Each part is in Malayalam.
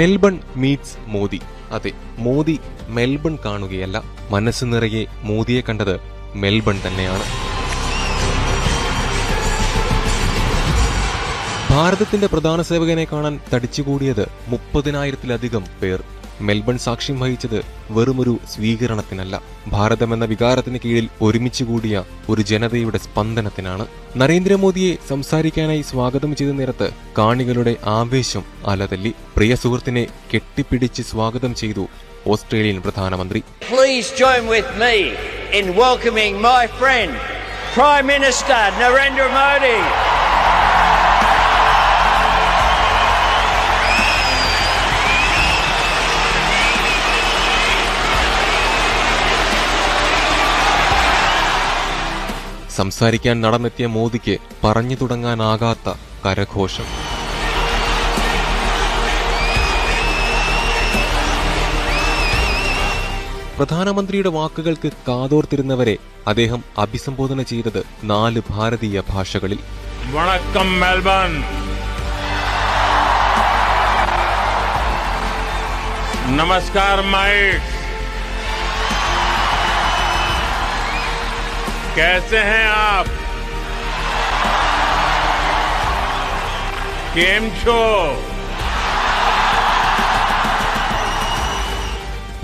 Melbourne meats Modi. അതെ, മോദി മെൽബൺ കാണുകയല്ല, മനസ്സ് നിറയെ മോദിയെ കണ്ടത് മെൽബൺ തന്നെയാണ്. ഭാരതത്തിന്റെ പ്രധാന സേവകനെ കാണാൻ തടിച്ചുകൂടിയത് 30,000-ലധികം പേർ. മെൽബൺ സാക്ഷ്യം വഹിച്ചത് വെറുമൊരു സ്വീകരണത്തിനല്ല, ഭാരതമെന്ന വികാരത്തിന് കീഴിൽ ഒരുമിച്ച് കൂടിയ ഒരു ജനതയുടെ സ്പന്ദനത്തിനാണ്. നരേന്ദ്രമോദിയെ സംസാരിക്കാനായി സ്വാഗതം ചെയ്ത നേരത്ത് കാണികളുടെ ആവേശം അലതല്ലി. പ്രിയ സുഹൃത്തിനെ കെട്ടിപ്പിടിച്ച് സ്വാഗതം ചെയ്തു ഓസ്ട്രേലിയൻ പ്രധാനമന്ത്രി. Please join with me in welcoming my friend, Prime Minister Narendra Modi. സംസാരിക്കാൻ നടന്നെത്തിയ മോദിക്ക് പറഞ്ഞു തുടങ്ങാനാകാത്ത കരഘോഷം. പ്രധാനമന്ത്രിയുടെ വാക്കുകൾക്ക് കാതോർത്തിരുന്നവരെ അദ്ദേഹം അഭിസംബോധന ചെയ്തത് 4 ഭാരതീയ ഭാഷകളിൽ. വണക്കം മെൽബൺ, നമസ്കാർ മാइट्स, कैसे हैं आप, केम छो?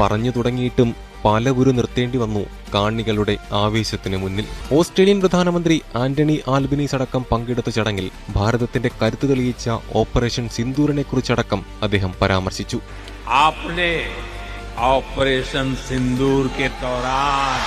പറഞ്ഞു തുടങ്ങിയിട്ടും പലവുരു നിർത്തേണ്ടി വന്നു കാണികളുടെ ആവേശത്തിന് മുന്നിൽ. ഓസ്ട്രേലിയൻ പ്രധാനമന്ത്രി ആന്റണി ആൽബനീസ് അടക്കം പങ്കെടുത്ത ചടങ്ങിൽ ഭാരതത്തിന്റെ കരുത്ത് തെളിയിച്ച ഓപ്പറേഷൻ സിന്ദൂറിനെ കുറിച്ചടക്കം അദ്ദേഹം പരാമർശിച്ചു. आपने ऑपरेशन सिंदूर के दौरान